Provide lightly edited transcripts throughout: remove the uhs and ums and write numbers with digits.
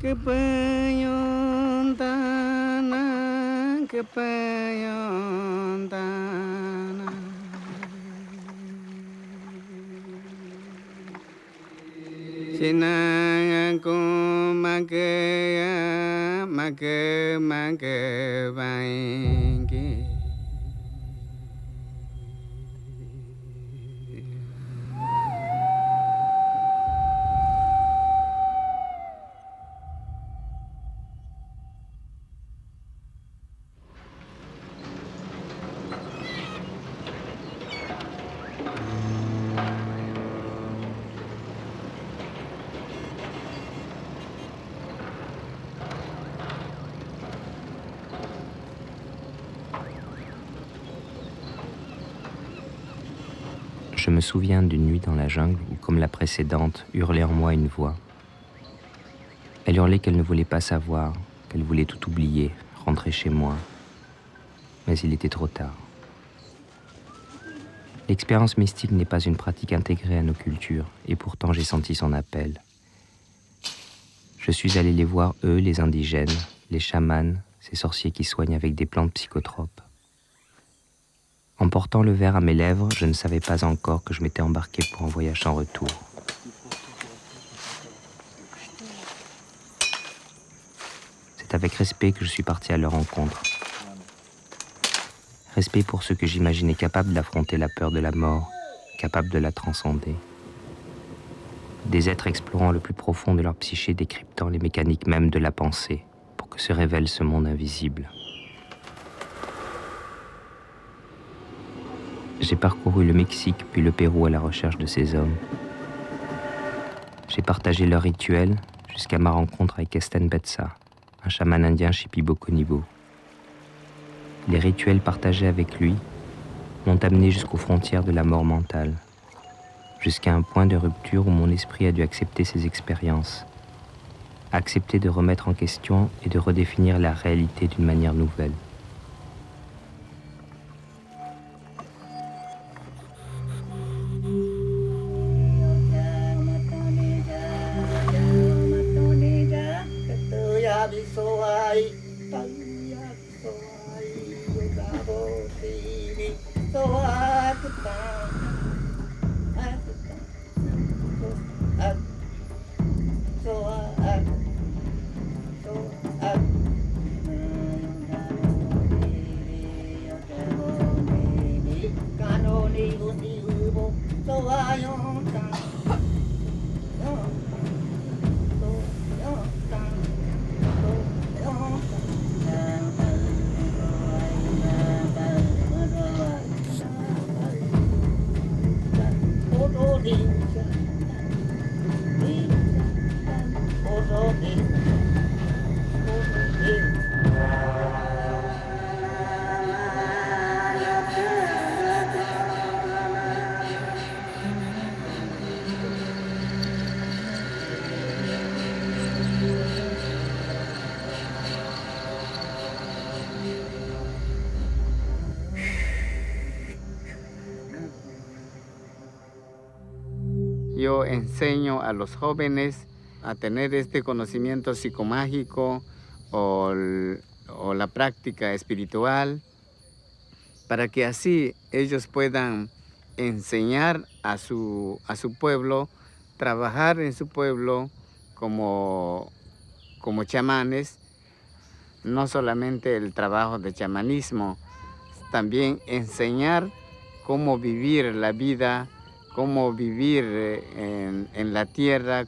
kepayon tanah kepayon tanah sinang aku make baiki. Je me souviens d'une nuit dans la jungle où, comme la précédente, hurlait en moi une voix. Elle hurlait qu'elle ne voulait pas savoir, qu'elle voulait tout oublier, rentrer chez moi. Mais il était trop tard. L'expérience mystique n'est pas une pratique intégrée à nos cultures, et pourtant j'ai senti son appel. Je suis allé les voir, eux, les indigènes, les chamans, ces sorciers qui soignent avec des plantes psychotropes. En portant le verre à mes lèvres, je ne savais pas encore que je m'étais embarqué pour un voyage sans retour. C'est avec respect que je suis parti à leur rencontre. Respect pour ceux que j'imaginais capables d'affronter la peur de la mort, capables de la transcender. Des êtres explorant le plus profond de leur psyché, décryptant les mécaniques même de la pensée, pour que se révèle ce monde invisible. J'ai parcouru le Mexique puis le Pérou à la recherche de ces hommes. J'ai partagé leurs rituels jusqu'à ma rencontre avec Esten Betsa, un chaman indien Shipibo-Konibo. Les rituels partagés avec lui m'ont amené jusqu'aux frontières de la mort mentale, jusqu'à un point de rupture où mon esprit a dû accepter ses expériences, accepter de remettre en question et de redéfinir la réalité d'une manière nouvelle. Yo enseño a los jóvenes a tener este conocimiento psicomágico o la práctica espiritual para que así ellos puedan enseñar a su pueblo, trabajar en su pueblo como chamanes, no solamente el trabajo de chamanismo, también enseñar cómo vivir la vida, cómo vivir en la tierra,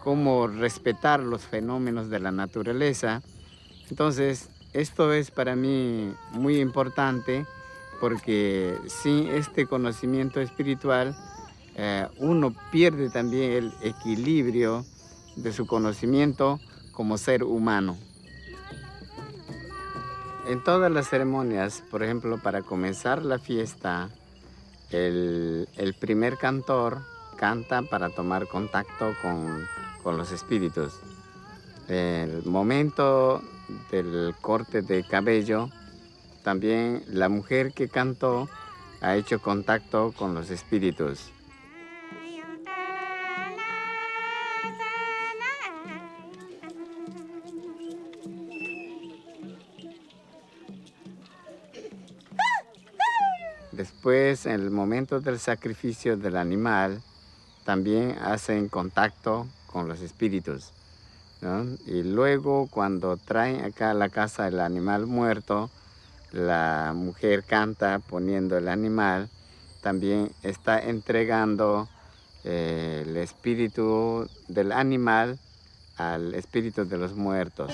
cómo respetar los fenómenos de la naturaleza. Entonces, esto es para mí muy importante porque sin este conocimiento espiritual, uno pierde también el equilibrio de su conocimiento como ser humano. En todas las ceremonias, por ejemplo, para comenzar la fiesta, el primer cantor canta para tomar contacto con los espíritus. El momento del corte de cabello, también la mujer que cantó ha hecho contacto con los espíritus. Después, en el momento del sacrificio del animal, también hacen contacto con los espíritus, ¿no? Y luego, cuando traen acá a la casa el animal muerto, la mujer canta poniendo el animal, también está entregando el espíritu del animal al espíritu de los muertos.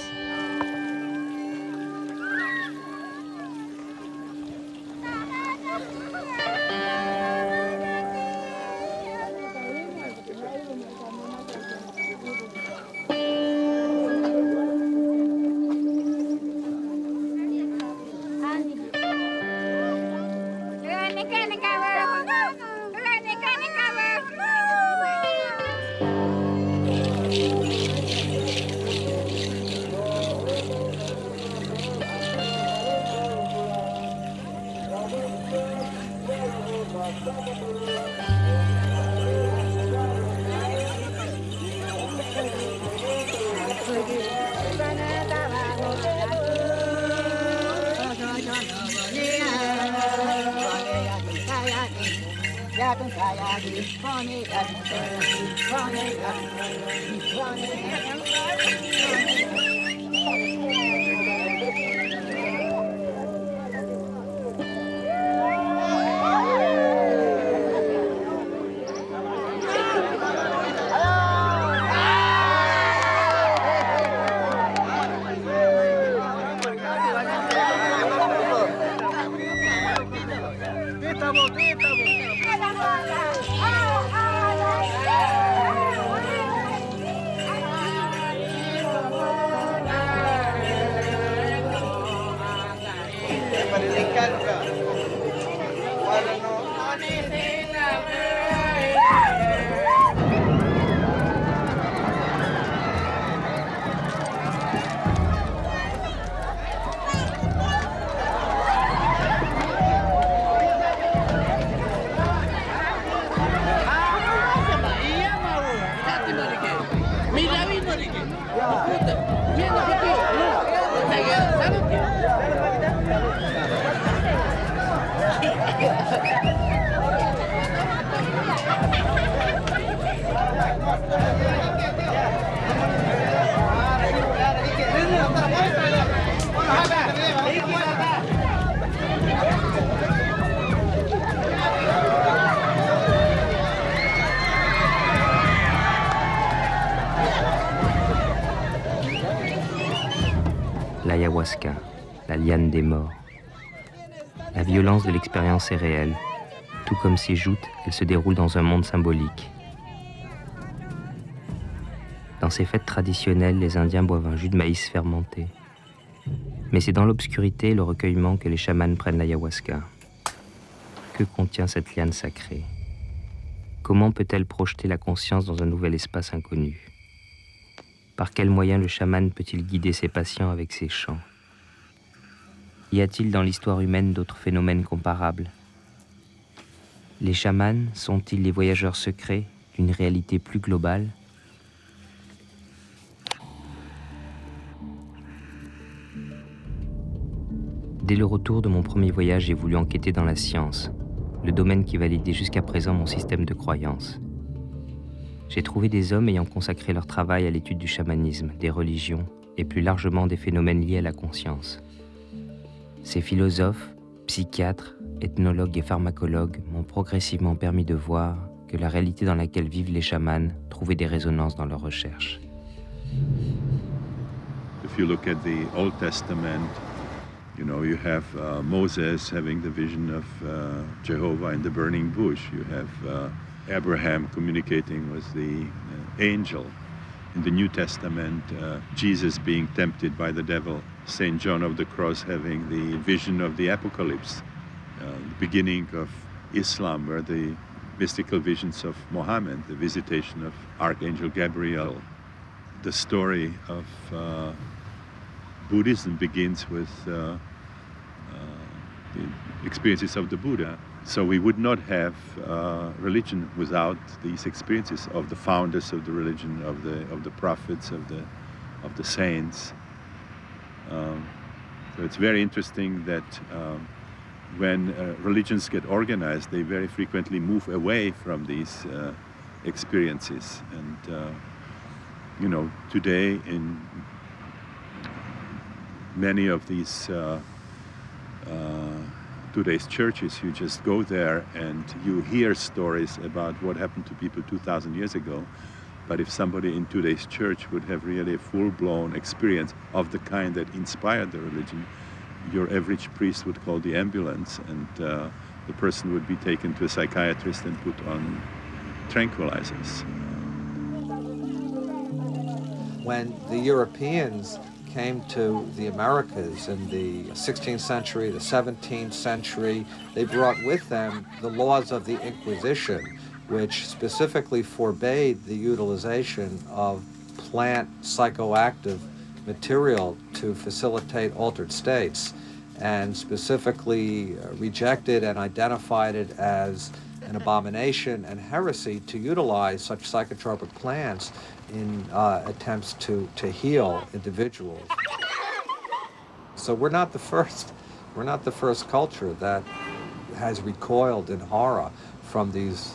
L'ayahuasca, la liane des morts. La violence de l'expérience est réelle. Tout comme ces joutes, elle se déroule dans un monde symbolique. Dans ces fêtes traditionnelles, les Indiens boivent un jus de maïs fermenté. Mais c'est dans l'obscurité et le recueillement que les chamans prennent l'ayahuasca. Que contient cette liane sacrée? Comment peut-elle projeter la conscience dans un nouvel espace inconnu? Par quels moyens le chaman peut-il guider ses patients avec ses chants? Y a-t-il dans l'histoire humaine d'autres phénomènes comparables? Les chamans sont-ils les voyageurs secrets d'une réalité plus globale? Dès le retour de mon premier voyage, j'ai voulu enquêter dans la science, le domaine qui validait jusqu'à présent mon système de croyances. J'ai trouvé des hommes ayant consacré leur travail à l'étude du chamanisme, des religions et plus largement des phénomènes liés à la conscience. Ces philosophes, psychiatres, ethnologues et pharmacologues m'ont progressivement permis de voir que la réalité dans laquelle vivent les chamans trouvait des résonances dans leurs recherches. If you look at the Old Testament, you have Moses having the vision of Jehovah in the burning bush. You have Abraham communicating with the angel. In the New Testament, Jesus being tempted by the devil. St. John of the Cross having the vision of the apocalypse. The beginning of Islam, where the mystical visions of Muhammad, the visitation of Archangel Gabriel. The story of Buddhism begins with the experiences of the Buddha. So we would not have religion without these experiences of the founders of the religion, of the prophets, of the saints. So it's very interesting that when religions get organized, they very frequently move away from these experiences. And, today in many of these today's churches, you just go there and you hear stories about what happened to people 2,000 years ago. But if somebody in today's church would have really a full-blown experience of the kind that inspired the religion, your average priest would call the ambulance, and the person would be taken to a psychiatrist and put on tranquilizers. When the Europeans came to the Americas in the 16th century, the 17th century, they brought with them the laws of the Inquisition, which specifically forbade the utilization of plant psychoactive material to facilitate altered states, and specifically rejected and identified it as an abomination and heresy to utilize such psychotropic plants in attempts to heal individuals. So we're not the first culture that has recoiled in horror from these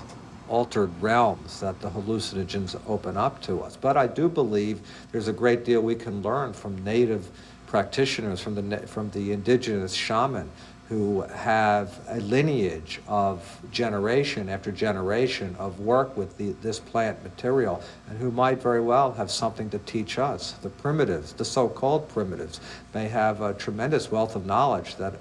altered realms that the hallucinogens open up to us. But I do believe there's a great deal we can learn from native practitioners, from the indigenous shaman, who have a lineage of generation after generation of work with this plant material, and who might very well have something to teach us. The primitives, the so-called primitives, may have a tremendous wealth of knowledge that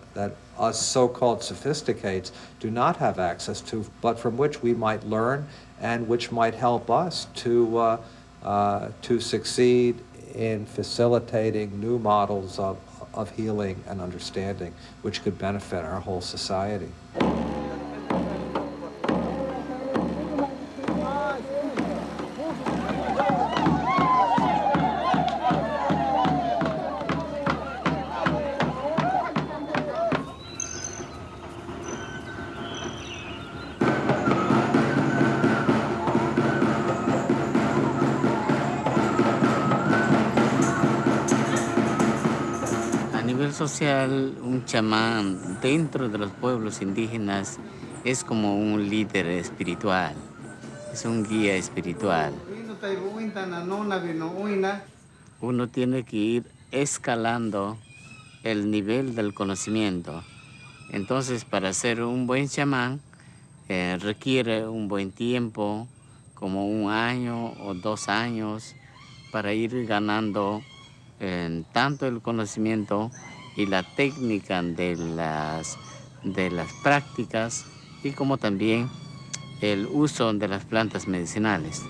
us so-called sophisticates do not have access to, but from which we might learn and which might help us to succeed in facilitating new models of healing and understanding, which could benefit our whole society. Social, un chamán dentro de los pueblos indígenas es como un líder espiritual, es un guía espiritual. Uno tiene que ir escalando el nivel del conocimiento. Entonces, para ser un buen chamán requiere un buen tiempo, como 1 año o 2 años, para ir ganando tanto el conocimiento y la técnica de las prácticas, y como también el uso de las plantas medicinales.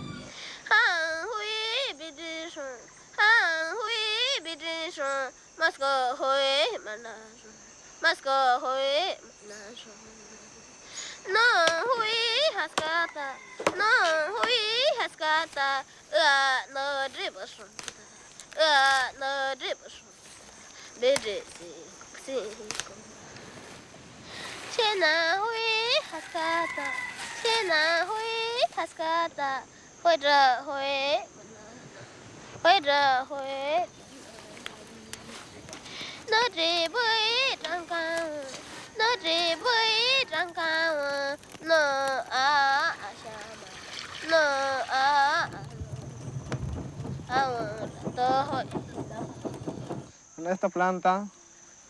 Esta planta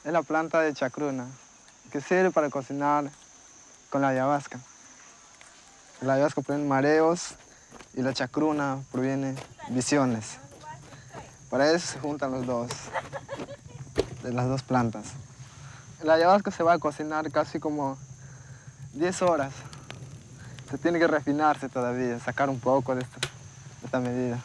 es la planta de chacruna, que sirve para cocinar con la ayahuasca. La ayahuasca proviene mareos y la chacruna proviene visiones. Para eso se juntan los dos, de las dos plantas. La ayahuasca se va a cocinar casi como 10 horas. Se tiene que refinarse todavía, sacar un poco de esta medida.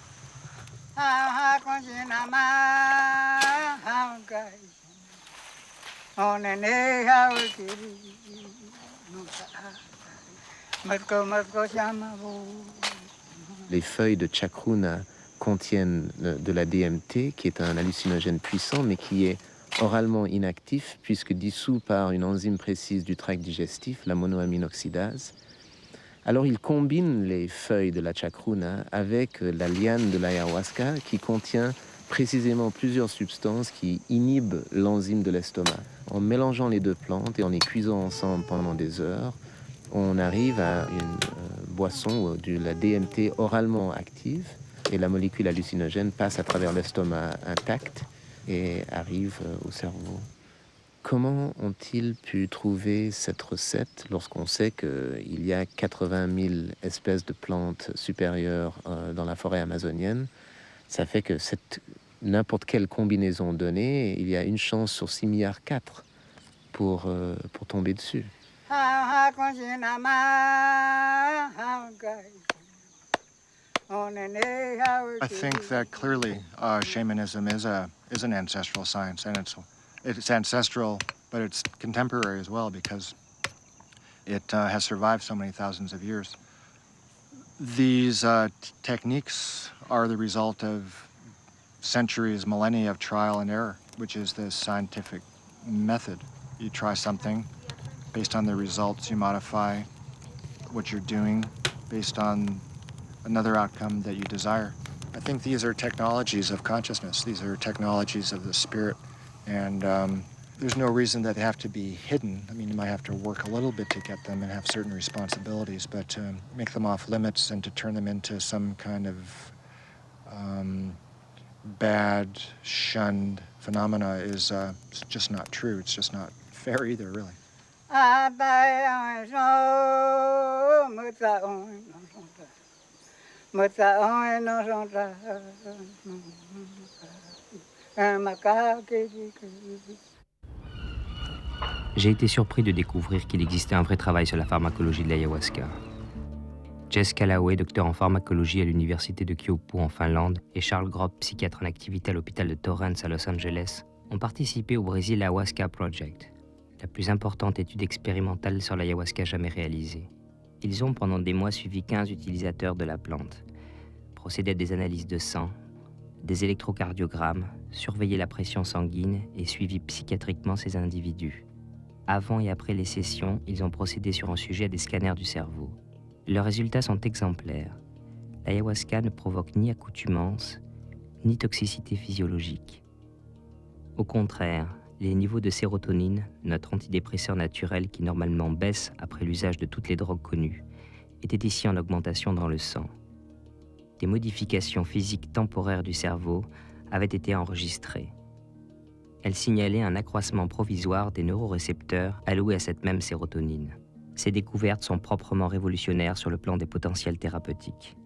Les feuilles de chacruna contiennent de la DMT, qui est un hallucinogène puissant, mais qui est oralement inactif, puisque dissous par une enzyme précise du tract digestif, la monoaminoxydase. Alors il combine les feuilles de la chacruna avec la liane de l'ayahuasca, qui contient précisément plusieurs substances qui inhibent l'enzyme de l'estomac. En mélangeant les deux plantes et en les cuisant ensemble pendant des heures, on arrive à une boisson de la DMT oralement active et la molécule hallucinogène passe à travers l'estomac intact et arrive au cerveau. Comment ont-ils pu trouver cette recette lorsqu'on sait qu'il y a 80 000 espèces de plantes supérieures dans la forêt amazonienne? Ça fait que n'importe quelle combinaison donnée, il y a une chance sur 6 milliards 4 pour tomber dessus. I think that clearly shamanism is an ancestral science, and it's ancestral, but it's contemporary as well because it has survived so many thousands of years. These techniques are the result of centuries, millennia of trial and error, which is the scientific method. You try something, based on the results, you modify what you're doing based on another outcome that you desire. I think these are technologies of consciousness. These are technologies of the spirit, and there's no reason that they have to be hidden. I mean, you might have to work a little bit to get them and have certain responsibilities, but to make them off limits and to turn them into some kind of bad, shunned phenomena is just not true. It's just not fair either, really. J'ai été surpris de découvrir qu'il existait un vrai travail sur la pharmacologie de l'ayahuasca. Jess Callaway, docteur en pharmacologie à l'université de Kyopo en Finlande, et Charles Grob, psychiatre en activité à l'hôpital de Torrance à Los Angeles, ont participé au Brésil Ayahuasca Project, la plus importante étude expérimentale sur l'ayahuasca jamais réalisée. Ils ont pendant des mois suivi 15 utilisateurs de la plante, procédé à des analyses de sang, des électrocardiogrammes, surveillé la pression sanguine et suivi psychiatriquement ces individus. Avant et après les sessions, ils ont procédé sur un sujet à des scanners du cerveau. Leurs résultats sont exemplaires. L'ayahuasca ne provoque ni accoutumance, ni toxicité physiologique. Au contraire, les niveaux de sérotonine, notre antidépresseur naturel qui normalement baisse après l'usage de toutes les drogues connues, étaient ici en augmentation dans le sang. Des modifications physiques temporaires du cerveau avaient été enregistrées. Elles signalaient un accroissement provisoire des neurorécepteurs alloués à cette même sérotonine. Ces découvertes sont proprement révolutionnaires sur le plan des potentiels thérapeutiques.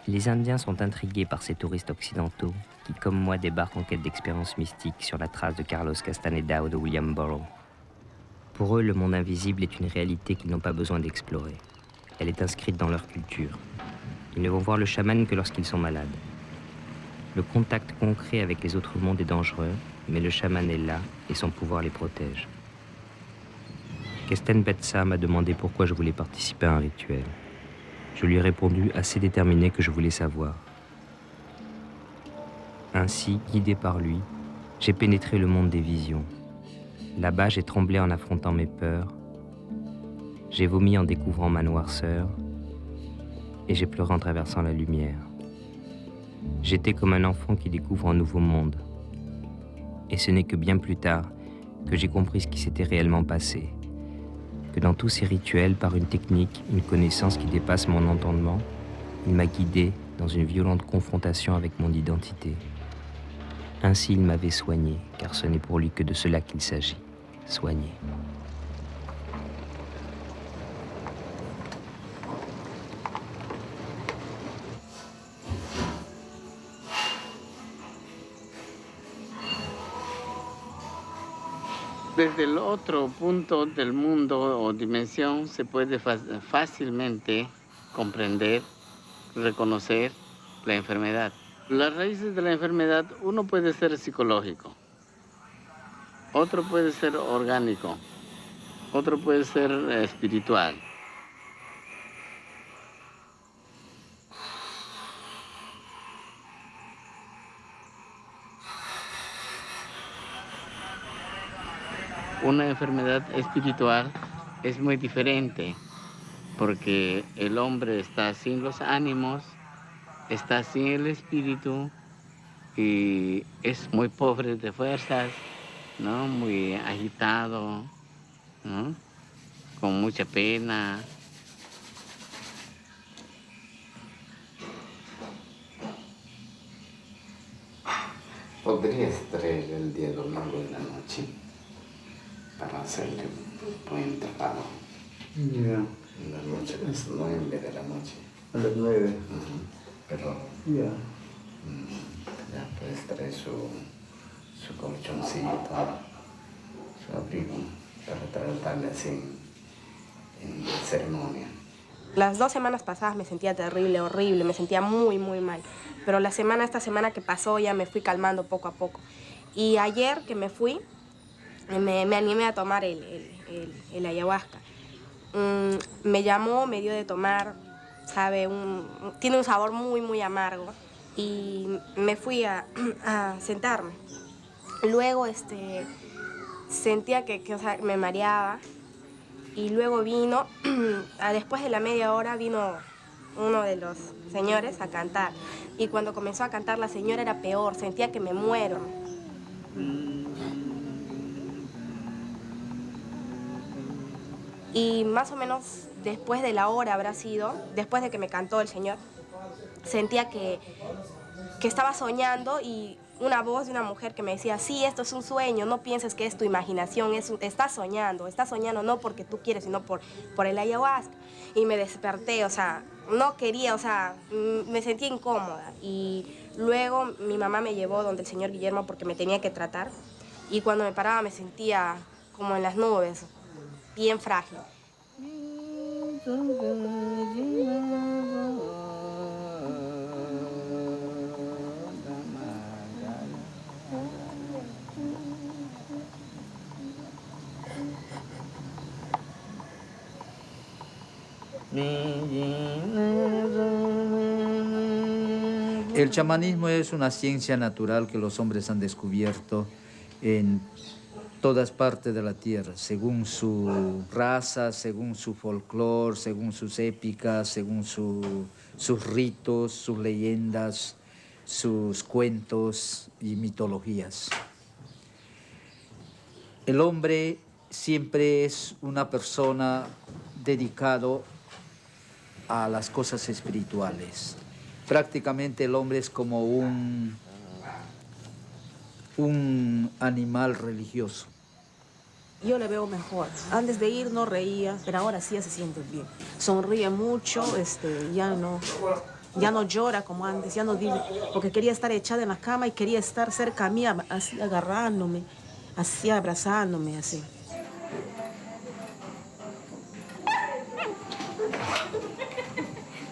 Les Indiens sont intrigués par ces touristes occidentaux qui, comme moi, débarquent en quête d'expériences mystiques sur la trace de Carlos Castaneda ou de William Burroughs. Pour eux, le monde invisible est une réalité qu'ils n'ont pas besoin d'explorer. Elle est inscrite dans leur culture. Ils ne vont voir le chaman que lorsqu'ils sont malades. Le contact concret avec les autres mondes est dangereux, mais le chaman est là et son pouvoir les protège. Kesten Betsa m'a demandé pourquoi je voulais participer à un rituel. Je lui ai répondu assez déterminé que je voulais savoir. Ainsi, guidé par lui, j'ai pénétré le monde des visions. Là-bas, j'ai tremblé en affrontant mes peurs. J'ai vomi en découvrant ma noirceur. Et j'ai pleuré en traversant la lumière. J'étais comme un enfant qui découvre un nouveau monde. Et ce n'est que bien plus tard que j'ai compris ce qui s'était réellement passé. Que dans tous ces rituels, par une technique, une connaissance qui dépasse mon entendement, il m'a guidé dans une violente confrontation avec mon identité. Ainsi il m'avait soigné, car ce n'est pour lui que de cela qu'il s'agit, soigner. Desde el otro punto del mundo o dimensión se puede fácilmente comprender, reconocer la enfermedad. Las raíces de la enfermedad, uno puede ser psicológico, otro puede ser orgánico, otro puede ser espiritual. Una enfermedad espiritual es muy diferente porque el hombre está sin los ánimos, está sin el espíritu y es muy pobre de fuerzas, ¿no? Muy agitado, ¿no? Con mucha pena. Podrías traer el día domingo en la noche para hacerle un buen trabajo. Ya. En la noche, a las 9 de la noche. A las 9. Pero Ya. ya puedes traer su colchoncito, su abrigo, para tratarle así en ceremonia. Las 2 semanas pasadas me sentía terrible, horrible, me sentía muy, muy mal. Pero esta semana que pasó ya me fui calmando poco a poco. Y ayer que me fui, me animé a tomar el ayahuasca. Me llamó, me dio de tomar, sabe, tiene un sabor muy, muy amargo. Y me fui a sentarme. Luego sentía que o sea, me mareaba. Y luego vino, después de la media hora, vino uno de los señores a cantar. Y cuando comenzó a cantar la señora era peor, sentía que me muero. Y más o menos después de la hora habrá sido, después de que me cantó el señor, sentía que estaba soñando y una voz de una mujer que me decía, sí, esto es un sueño, no pienses que es tu imaginación, estás soñando no porque tú quieres, sino por el ayahuasca. Y me desperté, o sea, no quería, o sea, me sentía incómoda. Y luego mi mamá me llevó donde el señor Guillermo porque me tenía que tratar. Y cuando me paraba me sentía como en las nubes, bien frágil. El chamanismo es una ciencia natural que los hombres han descubierto en todas partes de la tierra, según su raza, según su folclore, según sus épicas, según sus ritos, sus leyendas, sus cuentos y mitologías. El hombre siempre es una persona dedicado a las cosas espirituales. Prácticamente el hombre es como un animal religioso. Yo le veo mejor. Antes de ir no reía, pero ahora sí ya se siente bien. Sonríe mucho, ya no llora como antes, ya no dice, porque quería estar echada en la cama y quería estar cerca a mí, así agarrándome, así abrazándome, así.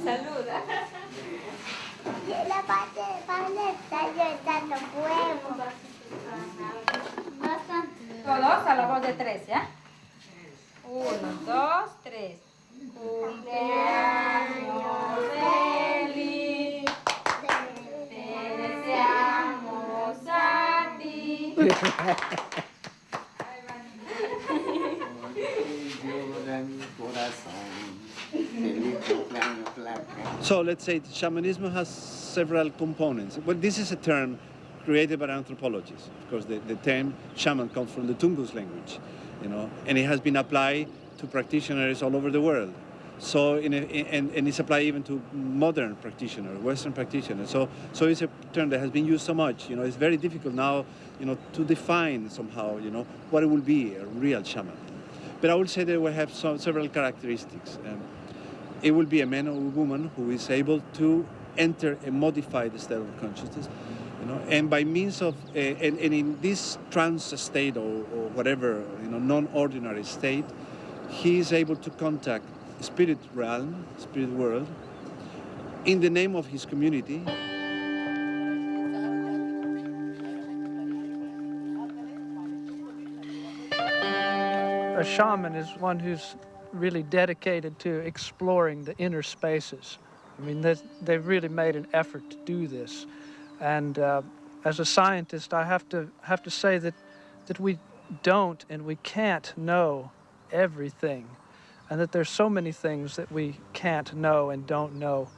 Saluda. La parte de paleta yo está en los huevos. Todos a la voz de 3, ¿ya? 1, 2, 3. Cumpleaños feliz, te deseamos a ti. So let's say shamanism has several components. Well, this is a term created by anthropologists. Of course, the term shaman comes from the Tungus language, and it has been applied to practitioners all over the world. So, and it's applied even to modern practitioners, Western practitioners. So it's a term that has been used so much. It's very difficult now, to define somehow, what it will be a real shaman. But I would say that we have several characteristics. It will be a man or a woman who is able to enter a modified state of consciousness, and by means of, and in this trance state or whatever, non-ordinary state, he is able to contact spirit realm, spirit world, in the name of his community. A shaman is one who's really dedicated to exploring the inner spaces. I mean, they've really made an effort to do this. And as a scientist, I have to say that we don't and we can't know everything. and that there's so many things that we can't know and don't know,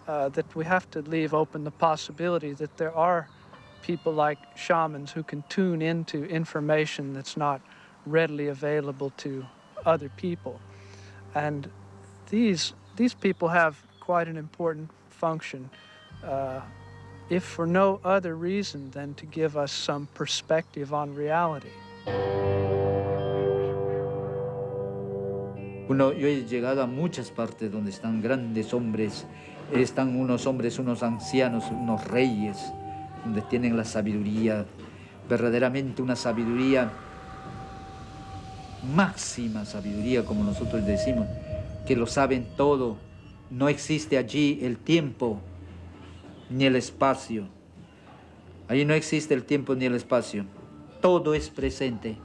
that we have to leave open the possibility that there are people like shamans who can tune into information that's not readily available to other people. And these people have quite an important function, if for no other reason than to give us some perspective on reality. Yo he llegado a muchas partes donde están grandes hombres, están unos hombres, unos ancianos, unos reyes, donde tienen la sabiduría, verdaderamente una sabiduría, máxima sabiduría, como nosotros decimos, que lo saben todo. No existe allí el tiempo ni el espacio. Allí no existe el tiempo ni el espacio. Todo es presente.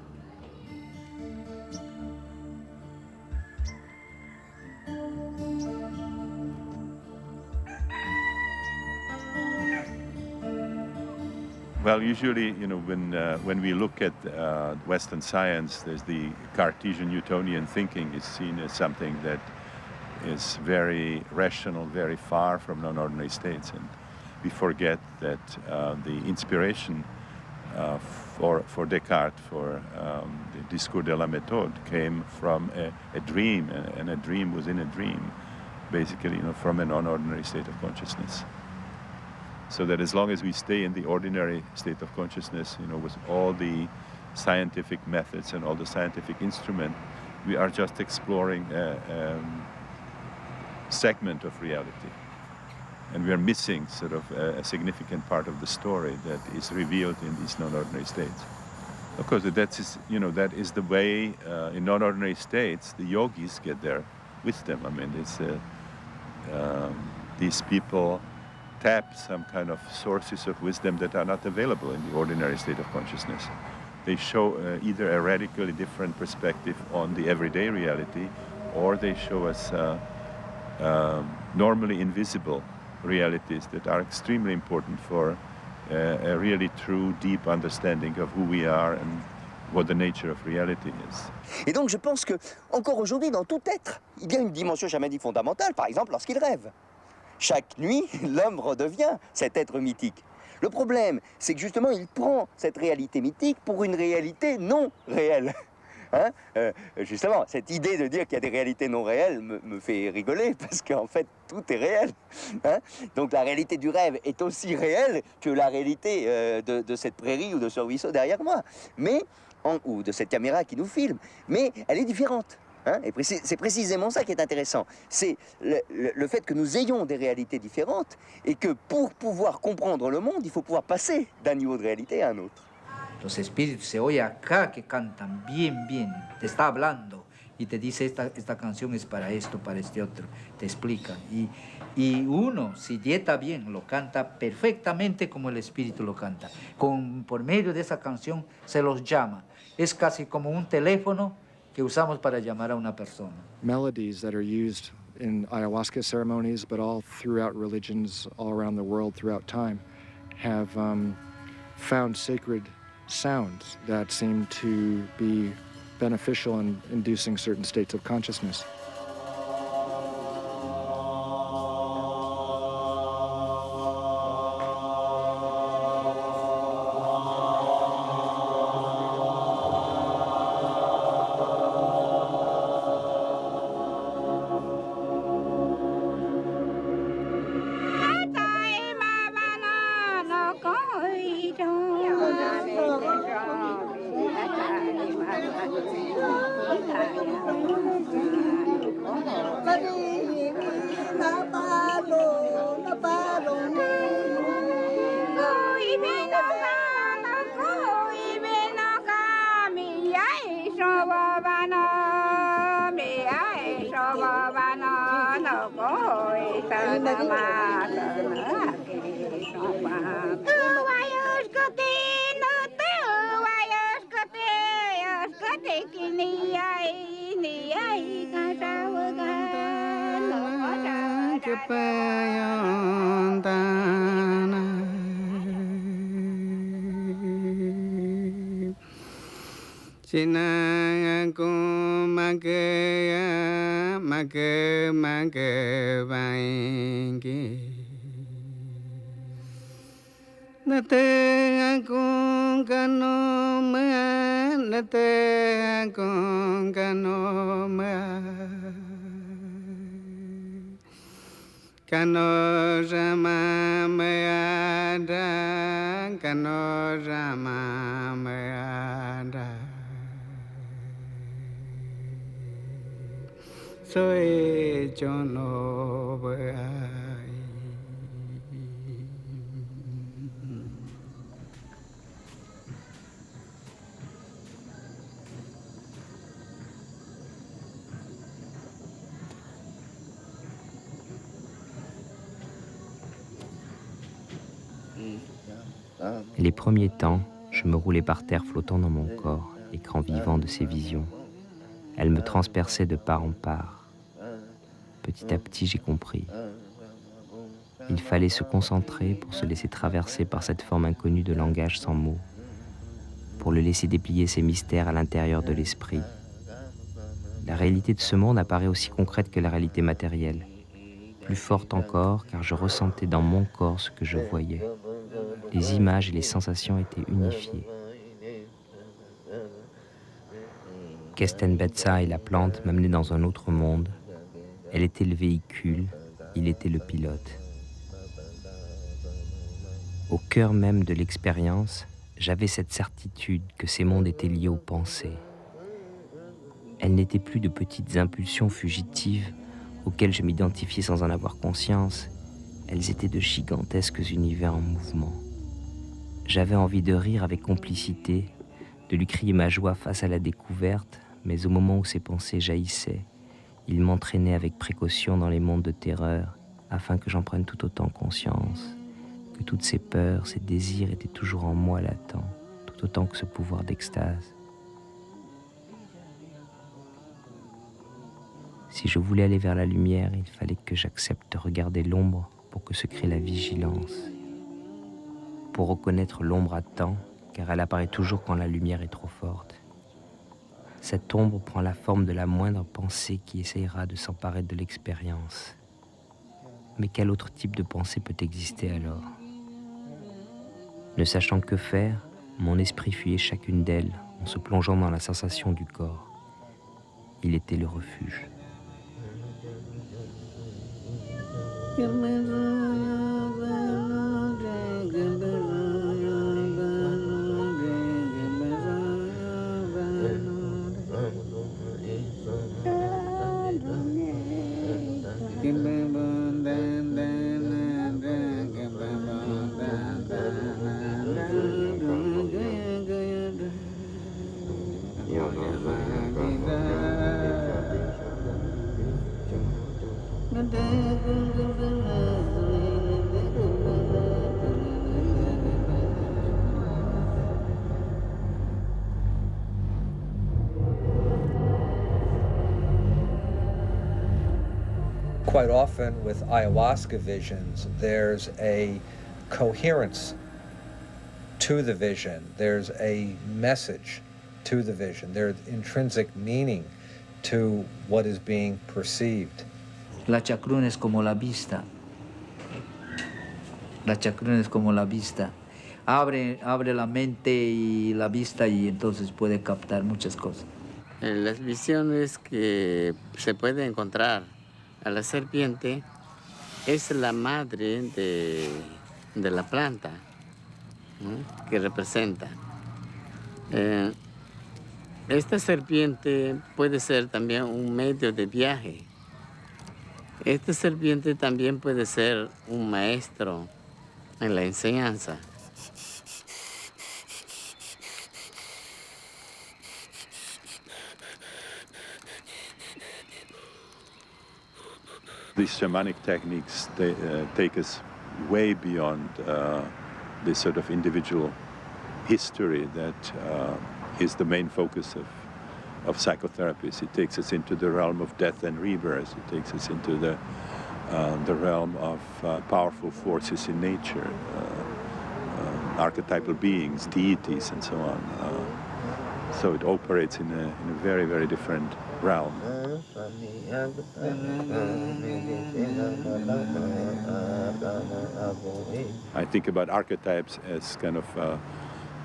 Well, usually, when we look at Western science, there's the Cartesian Newtonian thinking is seen as something that is very rational, very far from non-ordinary states, and we forget that the inspiration for Descartes, for the Discours de la Méthode, came from a dream, and a dream within a dream, basically, from a non-ordinary state of consciousness. So that as long as we stay in the ordinary state of consciousness, with all the scientific methods and all the scientific instruments, we are just exploring a segment of reality. And we are missing sort of a significant part of the story that is revealed in these non-ordinary states. Of course, that is the way in non-ordinary states the yogis get their wisdom. I mean, it's these people tap some kind of sources of wisdom that are not available in the ordinary state of consciousness. They show either a radically different perspective on the everyday reality, or they show us normally invisible realities that are extremely important for a really true, deep understanding of who we are and what the nature of reality is. Et donc je pense que encore aujourd'hui, dans tout être, il y a une dimension chamanique fondamentale, par exemple lorsqu'il rêve. Chaque nuit, l'homme redevient cet être mythique. Le problème, c'est que justement, il prend cette réalité mythique pour une réalité non réelle. Justement, cette idée de dire qu'il y a des réalités non réelles me fait rigoler, parce qu'en fait, tout est réel. Donc la réalité du rêve est aussi réelle que la réalité de cette prairie ou de ce ruisseau derrière moi, ou de cette caméra qui nous filme, mais elle est différente. Et c'est précisément ça qui est intéressant. C'est le fait que nous ayons des réalités différentes et que pour pouvoir comprendre le monde, il faut pouvoir passer d'un niveau de réalité à un autre. Los espíritus se oye acá que cantan bien, bien, te está hablando y te dice esta canción es para esto, para este otro, te explican. Y uno, si dieta bien, lo canta perfectamente como el espíritu lo canta. Por medio de esa canción se los llama. Es casi como un teléfono que usamos para llamar a una persona. Melodies that are used in ayahuasca ceremonies, but all throughout religions all around the world throughout time, have found sacred sounds that seem to be beneficial in inducing certain states of consciousness. China kumake vaingi. Nate akong kanoma, nate akong kanoma. Kano rama mayada, kano rama mayada. Soy chono bay. Les premiers temps, je me roulais par terre flottant dans mon corps, écran vivant de ces visions. Elles me transperçaient de part en part. Petit à petit, j'ai compris. Il fallait se concentrer pour se laisser traverser par cette forme inconnue de langage sans mots, pour le laisser déplier ses mystères à l'intérieur de l'esprit. La réalité de ce monde apparaît aussi concrète que la réalité matérielle, plus forte encore car je ressentais dans mon corps ce que je voyais. Les images et les sensations étaient unifiées. Kesten Betsa et la plante m'amenaient dans un autre monde. Elle était le véhicule, il était le pilote. Au cœur même de l'expérience, j'avais cette certitude que ces mondes étaient liés aux pensées. Elles n'étaient plus de petites impulsions fugitives auxquelles je m'identifiais sans en avoir conscience. Elles étaient de gigantesques univers en mouvement. J'avais envie de rire avec complicité, de lui crier ma joie face à la découverte, mais au moment où ces pensées jaillissaient, il m'entraînait avec précaution dans les mondes de terreur, afin que j'en prenne tout autant conscience, que toutes ces peurs, ces désirs étaient toujours en moi latents, tout autant que ce pouvoir d'extase. Si je voulais aller vers la lumière, il fallait que j'accepte de regarder l'ombre pour que se crée la vigilance. Pour reconnaître l'ombre à temps, car elle apparaît toujours quand la lumière est trop forte. Cette ombre prend la forme de la moindre pensée qui essayera de s'emparer de l'expérience. Mais quel autre type de pensée peut exister alors? Ne sachant que faire, mon esprit fuyait chacune d'elles en se plongeant dans la sensation du corps. Il était le refuge. Quite often with ayahuasca visions, there's a coherence to the vision. There's a message to the vision. There's intrinsic meaning to what is being perceived. La chacruna es como la vista. La chacruna es como la vista. Abre la mente y la vista y entonces puede captar muchas cosas. Las visiones que se puede encontrar a la serpiente es la madre de la planta, ¿no? Que representa. Esta serpiente puede ser también un medio de viaje. Esta serpiente también puede ser un maestro en la enseñanza. These shamanic techniques take us way beyond this sort of individual history that is the main focus of psychotherapies. It takes us into the realm of death and rebirth. It takes us into the realm of powerful forces in nature, archetypal beings, deities, and so on. So it operates in a very, very different realm. I think about archetypes as kind of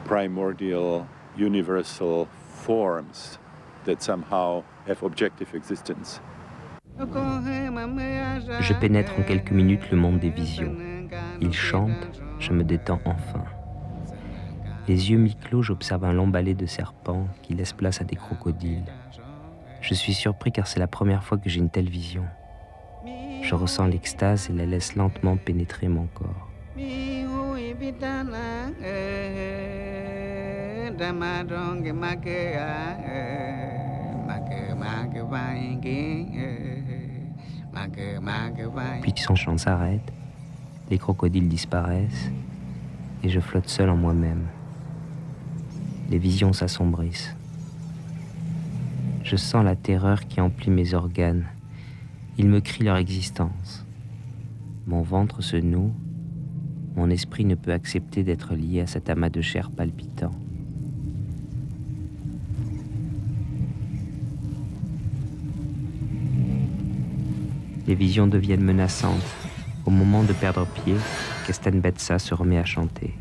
primordial, universal forms that somehow have objective existence. Je pénètre en quelques minutes le monde des visions. Il chante, je me détends enfin. Les yeux mi-clos, j'observe un long balai de serpents qui laisse place à des crocodiles. Je suis surpris car c'est la première fois que j'ai une telle vision. Je ressens l'extase et la laisse lentement pénétrer mon corps. Puis son chant s'arrête, les crocodiles disparaissent et je flotte seul en moi-même. Les visions s'assombrissent. Je sens la terreur qui emplit mes organes. Ils me crient leur existence. Mon ventre se noue. Mon esprit ne peut accepter d'être lié à cet amas de chair palpitant. Les visions deviennent menaçantes. Au moment de perdre pied, Kesten Betsa se remet à chanter.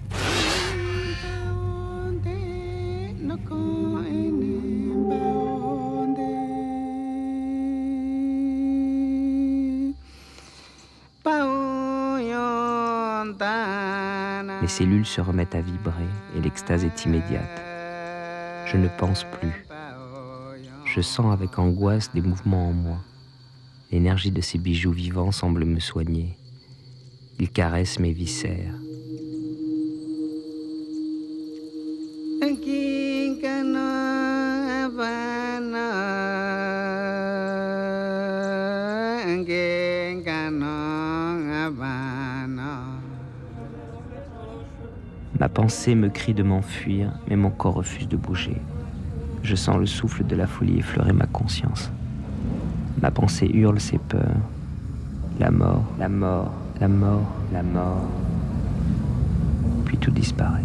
Mes cellules se remettent à vibrer et l'extase est immédiate. Je ne pense plus. Je sens avec angoisse des mouvements en moi. L'énergie de ces bijoux vivants semble me soigner. Ils caressent mes viscères. Ma pensée me crie de m'enfuir, mais mon corps refuse de bouger. Je sens le souffle de la folie effleurer ma conscience. Ma pensée hurle ses peurs. La mort, la mort, la mort, la mort. Puis tout disparaît.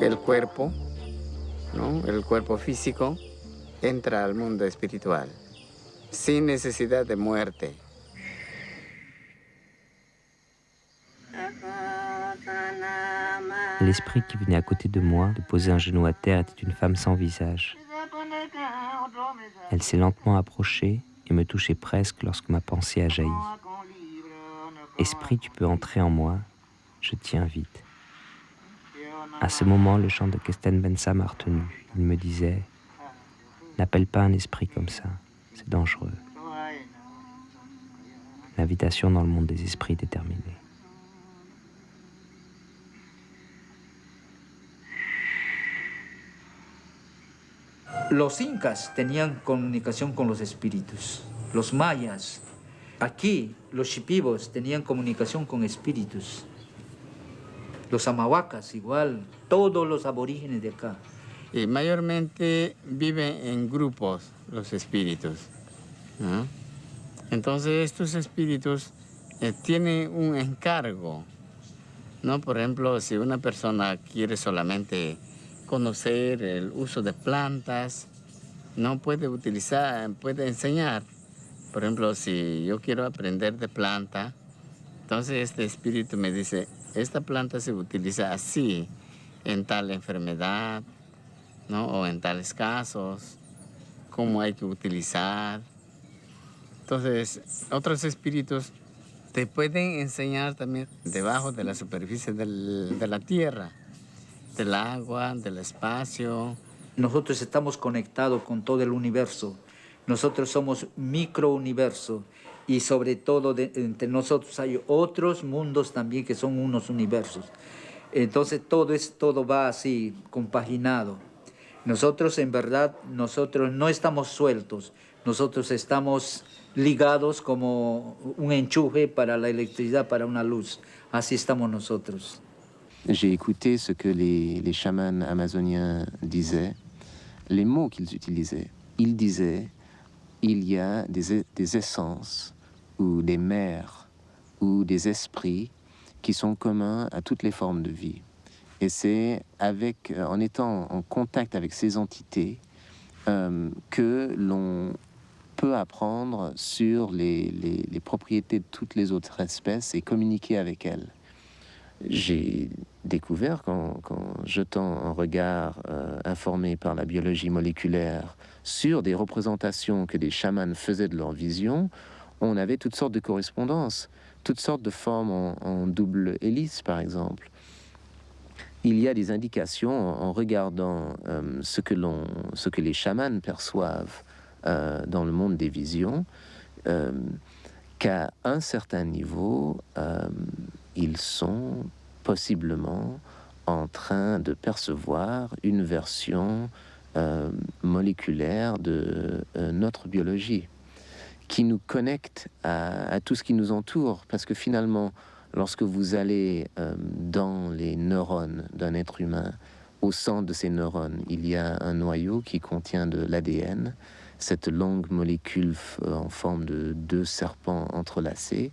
El cuerpo, ¿no? El cuerpo físico entra al mundo espiritual sin necesidad de muerte. L'esprit qui venait à côté de moi, de poser un genou à terre, était une femme sans visage. Elle s'est lentement approchée et me touchait presque lorsque ma pensée a jailli. Esprit, tu peux entrer en moi, je tiens vite. À ce moment, le chant de Kesten Betsa m'a retenu. Il me disait « N'appelle pas un esprit comme ça, c'est dangereux. » L'invitation dans le monde des esprits est terminée. Los incas tenían comunicación con los espíritus, los mayas. Aquí, los shipibos tenían comunicación con espíritus. Los amawacas igual, todos los aborígenes de acá. Y mayormente viven en grupos los espíritus, ¿no? Entonces estos espíritus tienen un encargo, ¿no? Por ejemplo, si una persona quiere solamente conocer el uso de plantas, no puede utilizar, puede enseñar. Por ejemplo, si yo quiero aprender de planta, entonces este espíritu me dice, esta planta se utiliza así, en tal enfermedad, ¿no? O en tales casos, cómo hay que utilizar. Entonces, otros espíritus te pueden enseñar también debajo de la superficie de la tierra, del agua, del espacio. Nosotros estamos conectados con todo el universo. Nosotros somos microuniverso y sobre todo entre nosotros hay otros mundos también que son unos universos. Entonces todo va así, compaginado. Nosotros en verdad, nosotros no estamos sueltos, nosotros estamos ligados como un enchufe para la electricidad, para una luz. Así estamos nosotros. J'ai écouté ce que les chamans amazoniens disaient, les mots qu'ils utilisaient. Ils disaient, il y a des essences ou des mers ou des esprits qui sont communs à toutes les formes de vie. Et c'est en étant en contact avec ces entités que l'on peut apprendre sur les propriétés de toutes les autres espèces et communiquer avec elles. J'ai découvert qu'en jetant un regard informé par la biologie moléculaire sur des représentations que des chamans faisaient de leur vision, on avait toutes sortes de correspondances, toutes sortes de formes en double hélice, par exemple. Il y a des indications en regardant ce que les chamans perçoivent dans le monde des visions, qu'à un certain niveau, ils sont possiblement en train de percevoir une version moléculaire de notre biologie, qui nous connecte à tout ce qui nous entoure, parce que finalement, lorsque vous allez dans les neurones d'un être humain, au centre de ces neurones, il y a un noyau qui contient de l'ADN, cette longue molécule en forme de 2 serpents entrelacés,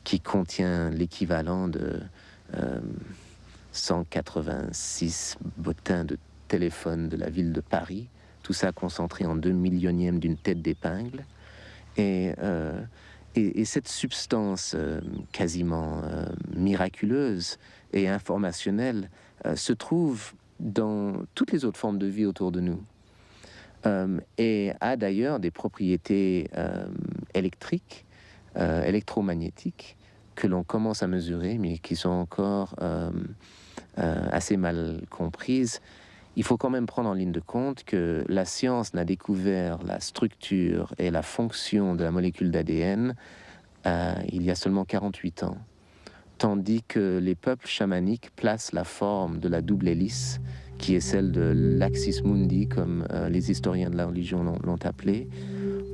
qui contient l'équivalent de 186 bottins de téléphone de la ville de Paris, tout ça concentré en 2 millionièmes d'une tête d'épingle. Et cette substance quasiment miraculeuse et informationnelle se trouve dans toutes les autres formes de vie autour de nous. Et a d'ailleurs des propriétés électriques, électromagnétiques, que l'on commence à mesurer, mais qui sont encore assez mal comprises. Il faut quand même prendre en ligne de compte que la science n'a découvert la structure et la fonction de la molécule d'ADN il y a seulement 48 ans, tandis que les peuples chamaniques placent la forme de la double hélice, qui est celle de l'axis mundi, comme les historiens de la religion l'ont appelé,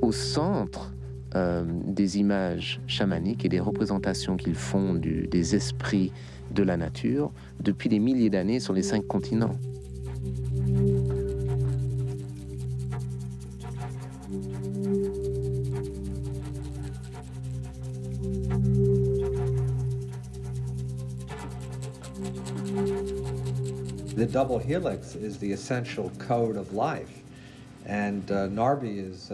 au centre des images chamaniques et des représentations qu'ils font des esprits de la nature depuis des milliers d'années sur les 5 continents. The double helix is the essential code of life, and Narby is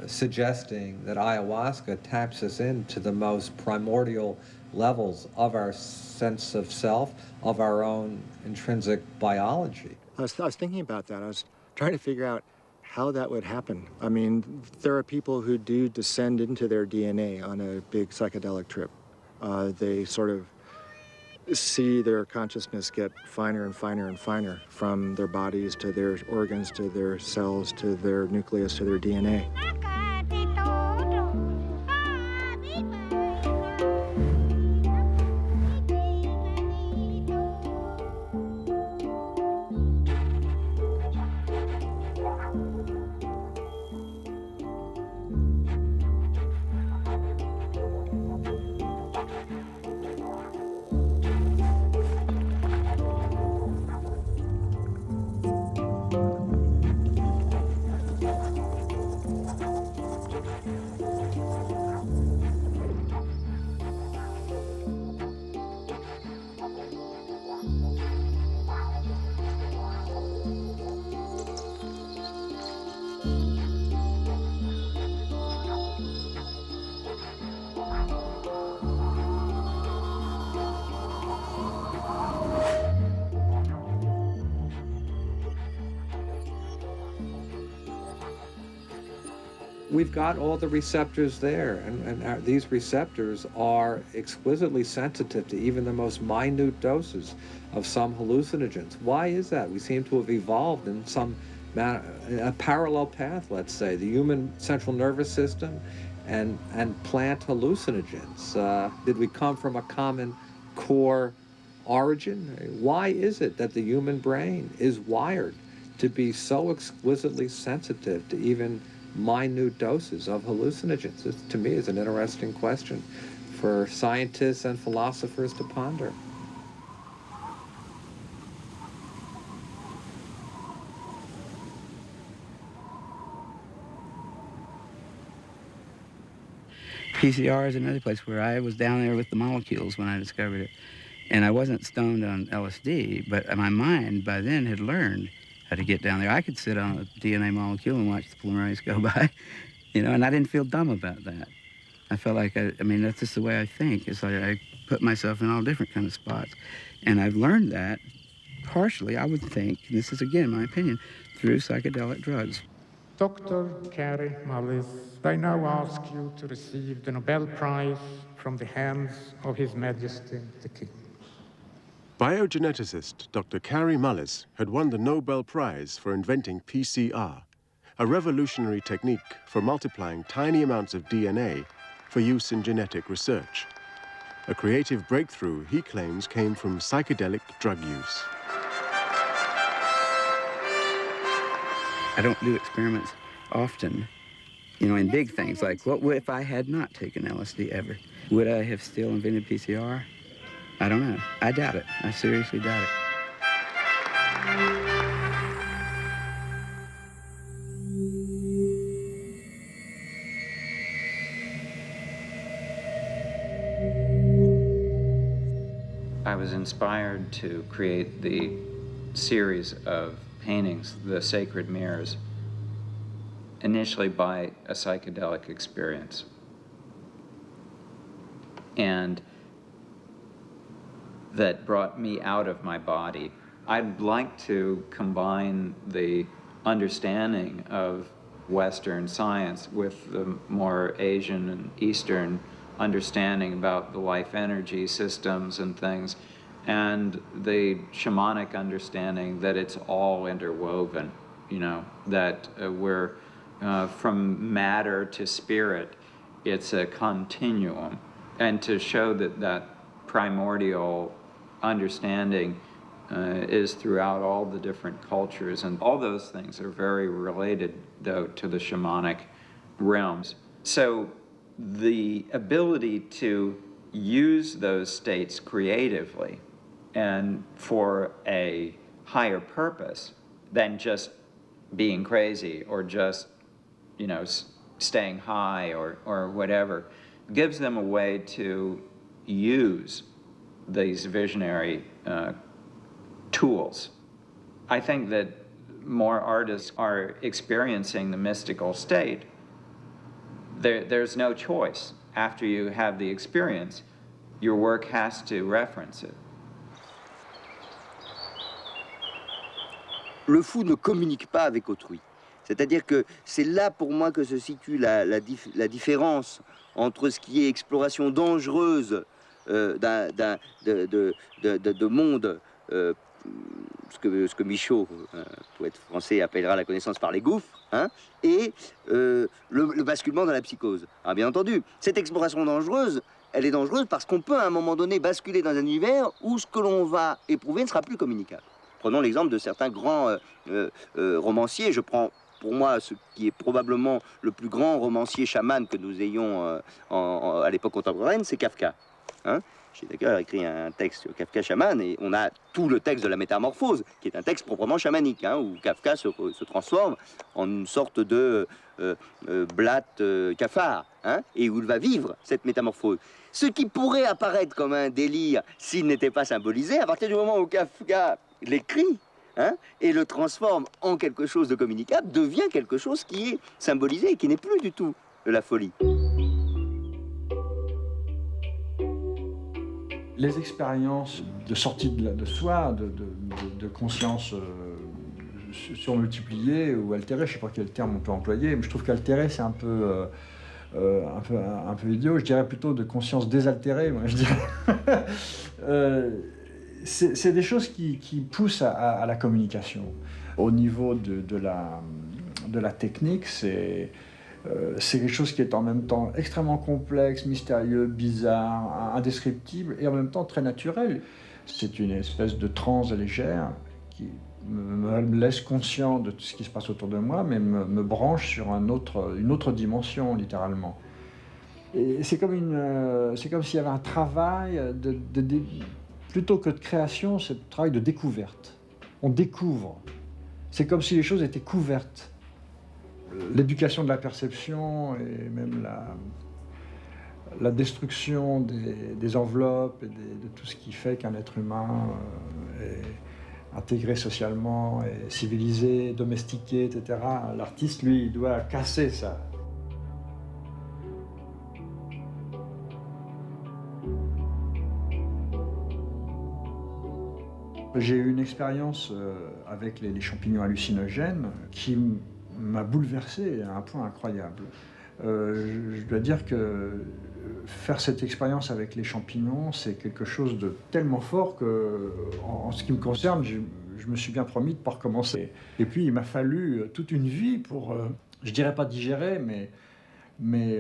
suggesting that ayahuasca taps us into the most primordial levels of our sense of self, of our own intrinsic biology. I was thinking about that. I was trying to figure out how that would happen. I mean, there are people who do descend into their DNA on a big psychedelic trip. They sort of see their consciousness get finer and finer and finer, from their bodies to their organs to their cells to their nucleus to their DNA. we've got all the receptors there, and these receptors are exquisitely sensitive to even the most minute doses of some hallucinogens. Why is that? We seem to have evolved in a parallel path, let's say, the human central nervous system and plant hallucinogens. Did we come from a common core origin? Why is it that the human brain is wired to be so exquisitely sensitive to even minute doses of hallucinogens? This, to me, is an interesting question for scientists and philosophers to ponder. PCR is another place where I was down there with the molecules when I discovered it. And I wasn't stoned on LSD, but my mind by then had learned how to get down there. I could sit on a DNA molecule and watch the polymerase go by, and I didn't feel dumb about that. I felt like, I mean, that's just the way I think. It's like I put myself in all different kind of spots. And I've learned that partially, I would think, and this is again my opinion, through psychedelic drugs. Dr. Kary Mullis, I now ask you to receive the Nobel Prize from the hands of His Majesty the King. Biogeneticist Dr. Kary Mullis had won the Nobel Prize for inventing PCR, a revolutionary technique for multiplying tiny amounts of DNA for use in genetic research. A creative breakthrough he claims came from psychedelic drug use. I don't do experiments often, in big things like, what if I had not taken LSD ever? Would I have still invented PCR? I don't know. I doubt it. I seriously doubt it. I was inspired to create the series of paintings, the Sacred Mirrors, initially by a psychedelic experience. And that brought me out of my body. I'd like to combine the understanding of Western science with the more Asian and Eastern understanding about the life energy systems and things, and the shamanic understanding that it's all interwoven, that we're from matter to spirit, it's a continuum. And to show that primordial understanding is throughout all the different cultures, and all those things are very related, though, to the shamanic realms. So the ability to use those states creatively and for a higher purpose than just being crazy or just, staying high or whatever, gives them a way to use these visionary tools. I think that more artists are experiencing the mystical state. There's no choice. After you have the experience, your work has to reference it. Le fou ne communique pas avec autrui. C'est-à-dire que c'est là pour moi que se situe la différence entre ce qui est exploration dangereuse de monde, ce que Michaud, poète français, appellera la connaissance par les gouffres, et le basculement dans la psychose. Alors bien entendu, cette exploration dangereuse, elle est dangereuse parce qu'on peut à un moment donné basculer dans un univers où ce que l'on va éprouver ne sera plus communicable. Prenons l'exemple de certains grands romanciers. Je prends pour moi ce qui est probablement le plus grand romancier chaman que nous ayons à l'époque contemporaine, c'est Kafka. J'ai d'ailleurs écrit un texte sur Kafka chaman, et on a tout le texte de la Métamorphose, qui est un texte proprement chamanique, où Kafka se transforme en une sorte de blatte cafard, et où il va vivre cette métamorphose. Ce qui pourrait apparaître comme un délire s'il n'était pas symbolisé, à partir du moment où Kafka l'écrit, et le transforme en quelque chose de communicable, devient quelque chose qui est symbolisé et qui n'est plus du tout de la folie. Les expériences de sortie de soi, de conscience surmultiplier ou altérer, je ne sais pas quel terme on peut employer, mais je trouve qu'altérer c'est un peu idiot, je dirais plutôt de conscience désaltérée, moi je dirais. C'est des choses qui poussent à la communication. Au niveau de la technique, c'est quelque chose qui est en même temps extrêmement complexe, mystérieux, bizarre, indescriptible et en même temps très naturel. C'est une espèce de transe légère qui me laisse conscient de tout ce qui se passe autour de moi, mais me branche sur une autre dimension, littéralement. Et c'est comme s'il y avait un travail, plutôt que de création, c'est un travail de découverte. On découvre. C'est comme si les choses étaient couvertes. L'éducation de la perception et même la destruction des enveloppes et de tout ce qui fait qu'un être humain est intégré socialement, est civilisé, domestiqué, etc. L'artiste, lui, il doit casser ça. J'ai eu une expérience avec les champignons hallucinogènes qui m'a bouleversé à un point incroyable. Je dois dire que faire cette expérience avec les champignons, c'est quelque chose de tellement fort que, en ce qui me concerne, je me suis bien promis de ne pas recommencer. Et puis, il m'a fallu toute une vie pour, je dirais pas digérer, mais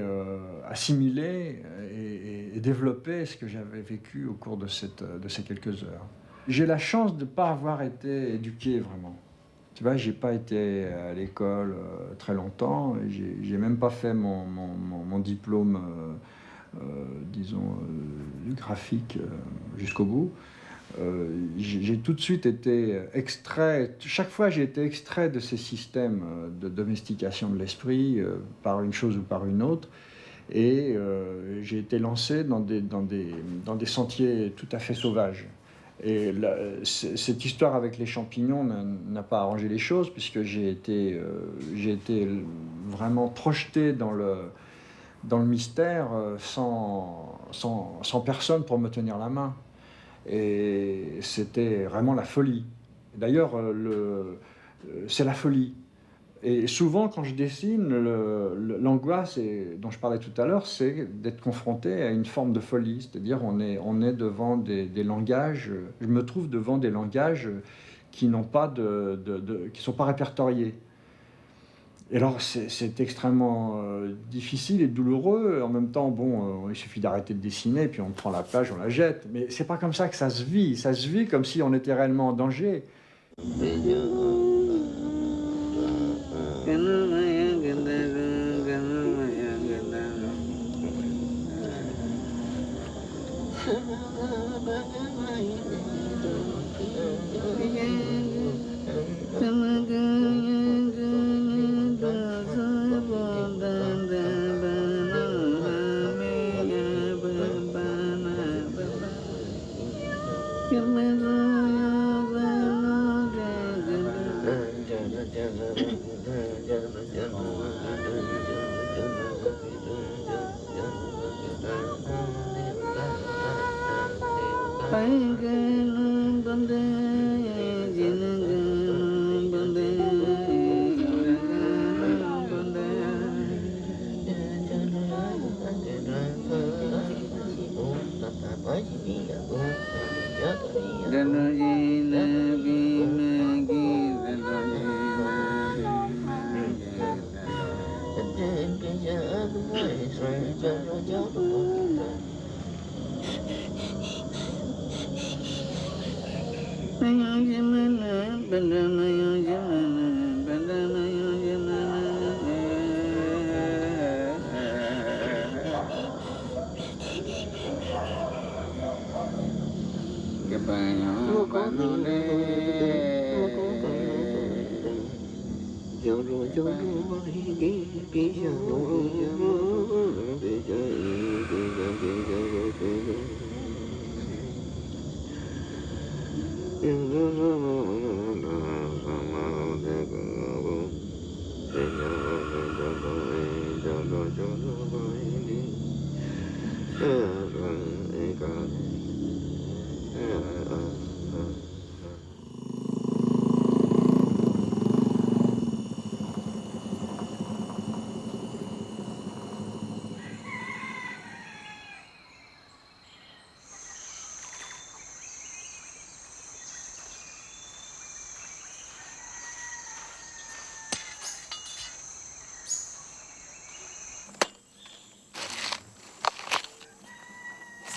assimiler et développer ce que j'avais vécu au cours de ces quelques heures. J'ai la chance de ne pas avoir été éduqué vraiment. Tu vois, j'ai pas été à l'école très longtemps. J'ai même pas fait mon diplôme, disons, graphique jusqu'au bout. J'ai tout de suite été extrait. Chaque fois, j'ai été extrait de ces systèmes de domestication de l'esprit par une chose ou par une autre. Et j'ai été lancé dans des sentiers tout à fait sauvages. Et cette histoire avec les champignons n'a pas arrangé les choses, puisque j'ai été vraiment projeté dans le mystère sans personne pour me tenir la main. Et c'était vraiment la folie. D'ailleurs, c'est la folie. Et souvent, quand je dessine, l'angoisse dont je parlais tout à l'heure, c'est d'être confronté à une forme de folie. C'est-à-dire, on est devant des langages. Je me trouve devant des langages qui n'ont pas qui sont pas répertoriés. Et alors, c'est extrêmement difficile et douloureux. En même temps, bon, il suffit d'arrêter de dessiner, puis on prend la page, on la jette. Mais c'est pas comme ça que ça se vit. Ça se vit comme si on était réellement en danger.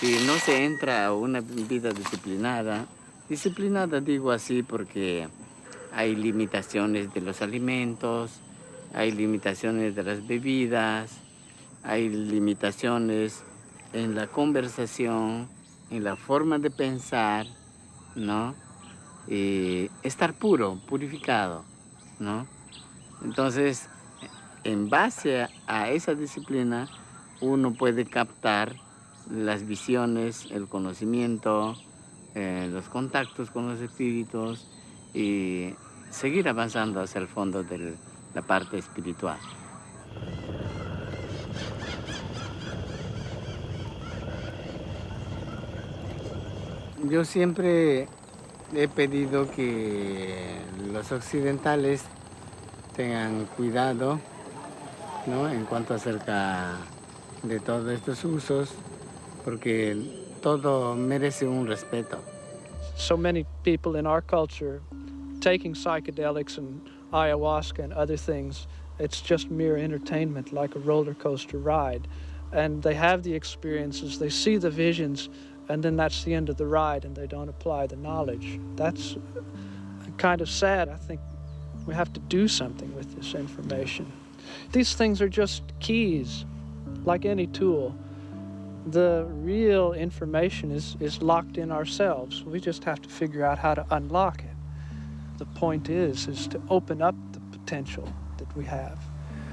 si no se entra a una vida disciplinada digo así porque hay limitaciones de los alimentos, hay limitaciones de las bebidas, hay limitaciones en la conversación, en la forma de pensar, ¿no? Y estar puro, purificado, ¿no? Entonces, en base a esa disciplina, uno puede captar las visiones, el conocimiento, los contactos con los espíritus y seguir avanzando hacia el fondo de la parte espiritual. Yo siempre he pedido que los occidentales tengan cuidado, ¿no?, en cuanto acerca de todos estos usos, porque todo merece un respeto. So many people in our culture taking psychedelics and ayahuasca and other things, it's just mere entertainment, like a roller coaster ride. And they have the experiences, they see the visions, and then that's the end of the ride, and they don't apply the knowledge. That's kind of sad. I think we have to do something with this information. These things are just keys, like any tool. The real information is locked in ourselves. We just have to figure out how to unlock it. The point is to open up the potential that we have.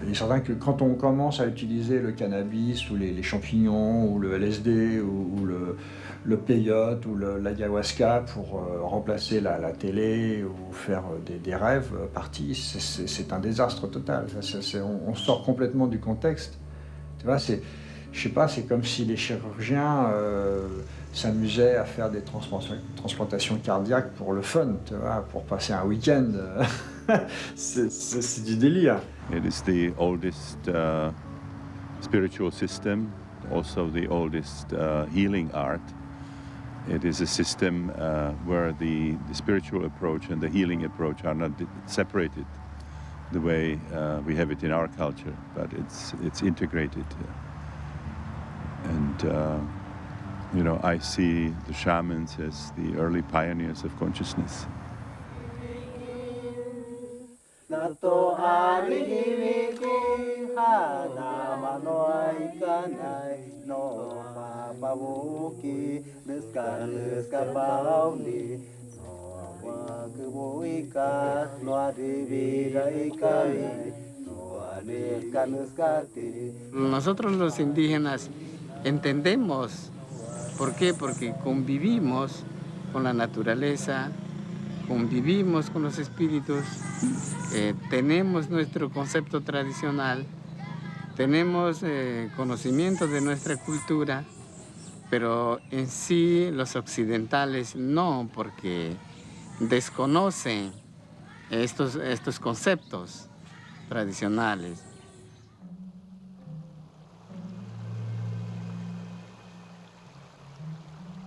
Il est certain que quand on commence à utiliser le cannabis ou les champignons ou le LSD ou le peyote ou l'ayahuasca pour remplacer la télé ou faire des rêves partis, c'est un désastre total. On sort complètement du contexte. Tu vois, je sais pas, c'est comme si les chirurgiens s'amusaient à faire des transplantations cardiaques pour le fun, tu vois, pour passer un week-end. C'est du délire. It is the oldest spiritual system, also the oldest healing art. It is a system where the spiritual approach and the healing approach are not separated the way we have it in our culture, but it's integrated. And you know, I see the shamans as the early pioneers of consciousness. Nosotros los indígenas entendemos. ¿Por qué? Porque convivimos con la naturaleza, convivimos con los espíritus, tenemos nuestro concepto tradicional, tenemos conocimiento de nuestra cultura, pero en sí los occidentales no, porque desconocen estos conceptos tradicionales.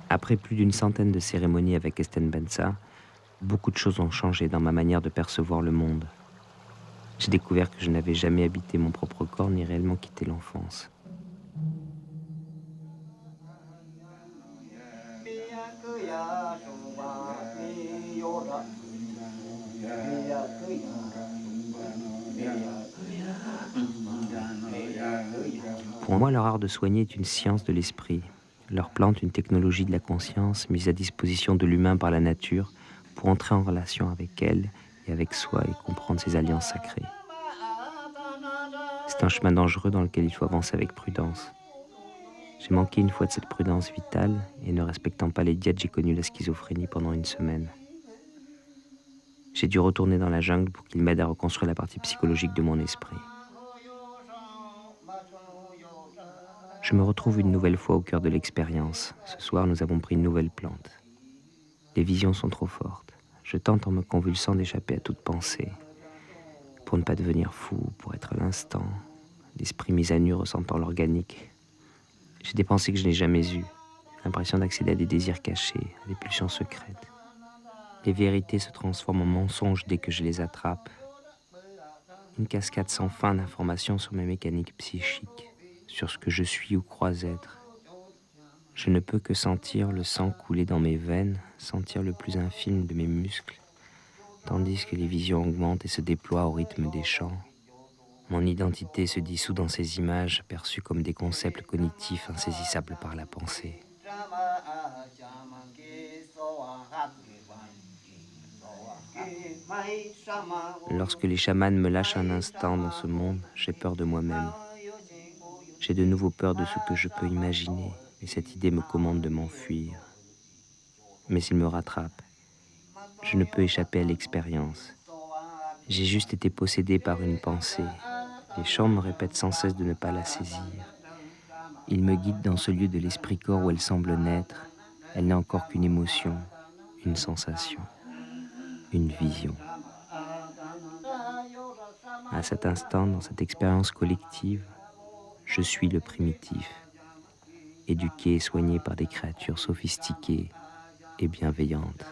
Après plus d'une centaine de cérémonies avec Esten Benza, beaucoup de choses ont changé dans ma manière de percevoir le monde. J'ai découvert que je n'avais jamais habité mon propre corps ni réellement quitté l'enfance. Pour moi, leur art de soigner est une science de l'esprit. Leur plante une technologie de la conscience mise à disposition de l'humain par la nature pour entrer en relation avec elle et avec soi et comprendre ses alliances sacrées. C'est un chemin dangereux dans lequel il faut avancer avec prudence. J'ai manqué une fois de cette prudence vitale et ne respectant pas les diètes, j'ai connu la schizophrénie pendant une semaine. J'ai dû retourner dans la jungle pour qu'il m'aide à reconstruire la partie psychologique de mon esprit. Je me retrouve une nouvelle fois au cœur de l'expérience. Ce soir, nous avons pris une nouvelle plante. Les visions sont trop fortes. Je tente en me convulsant d'échapper à toute pensée. Pour ne pas devenir fou, pour être à l'instant, l'esprit mis à nu ressentant l'organique. J'ai des pensées que je n'ai jamais eues, l'impression d'accéder à des désirs cachés, à des pulsions secrètes. Les vérités se transforment en mensonges dès que je les attrape. Une cascade sans fin d'informations sur mes mécaniques psychiques, sur ce que je suis ou crois être. Je ne peux que sentir le sang couler dans mes veines, sentir le plus infime de mes muscles, tandis que les visions augmentent et se déploient au rythme des chants. Mon identité se dissout dans ces images perçues comme des concepts cognitifs insaisissables par la pensée. Lorsque les chamans me lâchent un instant dans ce monde, j'ai peur de moi-même. J'ai de nouveau peur de ce que je peux imaginer, et cette idée me commande de m'enfuir. Mais il me rattrape. Je ne peux échapper à l'expérience. J'ai juste été possédé par une pensée. Les chants me répètent sans cesse de ne pas la saisir. Ils me guident dans ce lieu de l'esprit-corps où elle semble naître. Elle n'est encore qu'une émotion, une sensation, une vision. À cet instant, dans cette expérience collective, je suis le primitif, éduqué et soigné par des créatures sophistiquées et bienveillantes.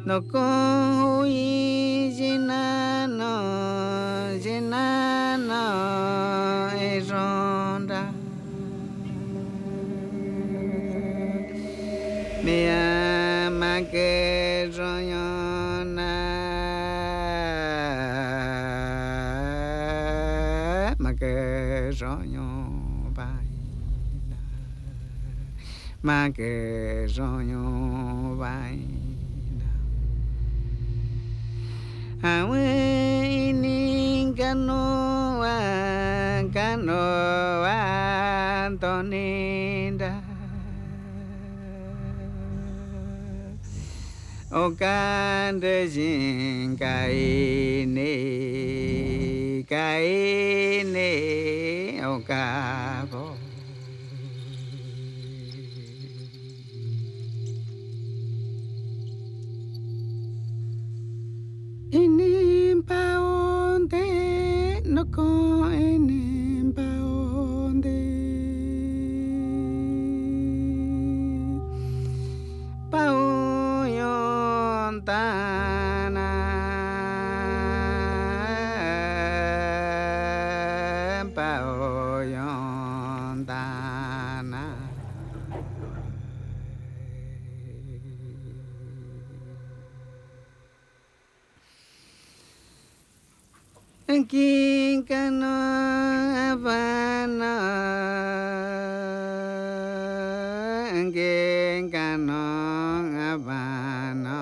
No koi jinano e ronda me ama que royona ma que royon vaina ma que royon vaina Awini canoa Antoninda O cande jin kaine o cabo Kinkano Havana, Kinkano Havana.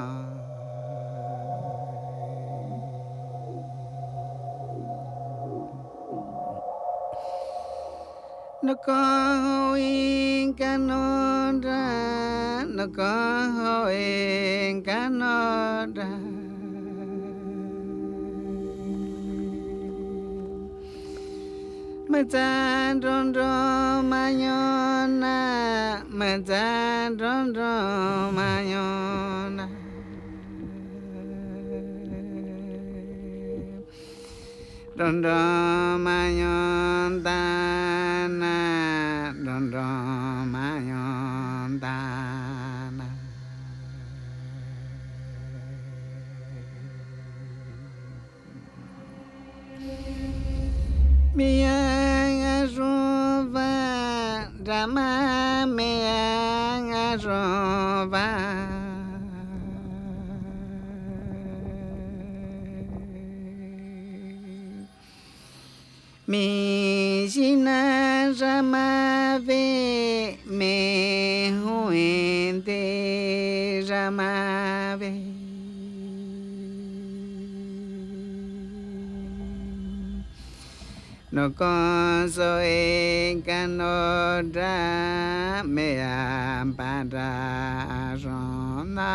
Nako Inkanoda, Nako Inkanoda. Matandrondo mayona, matandrondo mayona. Dondo mayon dana, dondo mayon dana. Miang ajova, dama miang ajova. Mi jina jamave, me huende jamave. No conso encanoda me ampada zona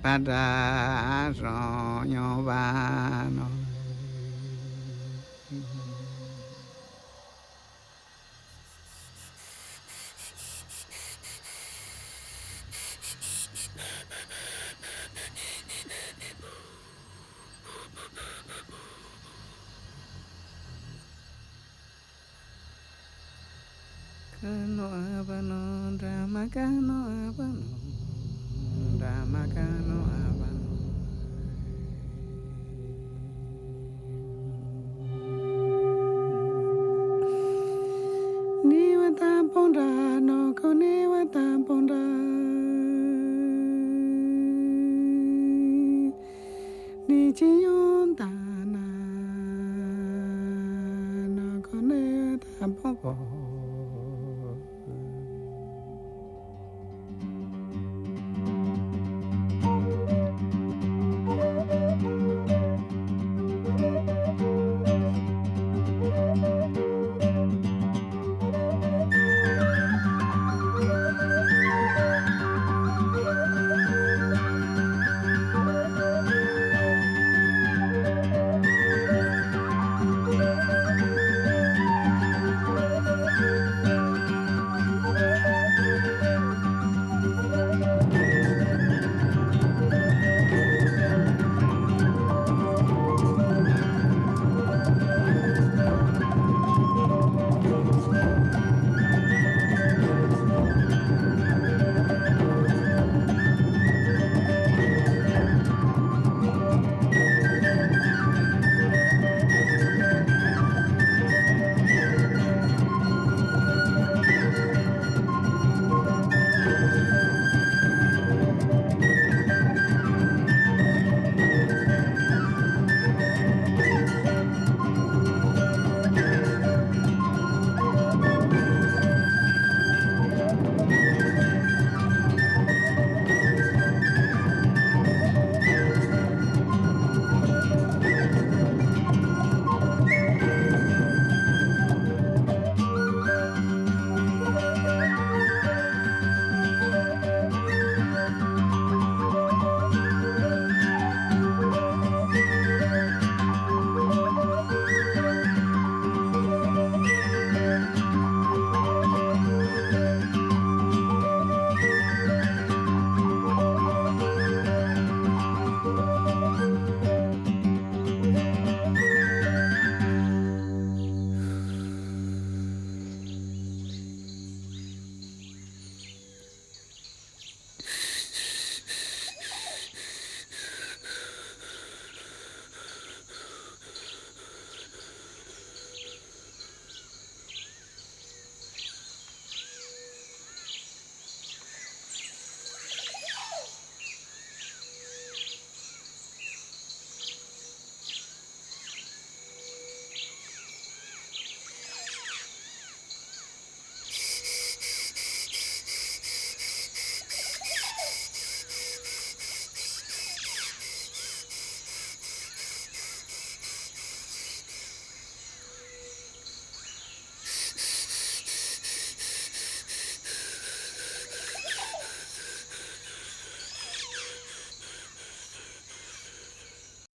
pada zonyo vano. Kano abano, drama kano abano, drama kano abano. Niwa tamponda, no koniwa tamponda. Ni chiyondana, no koniwa tamponda.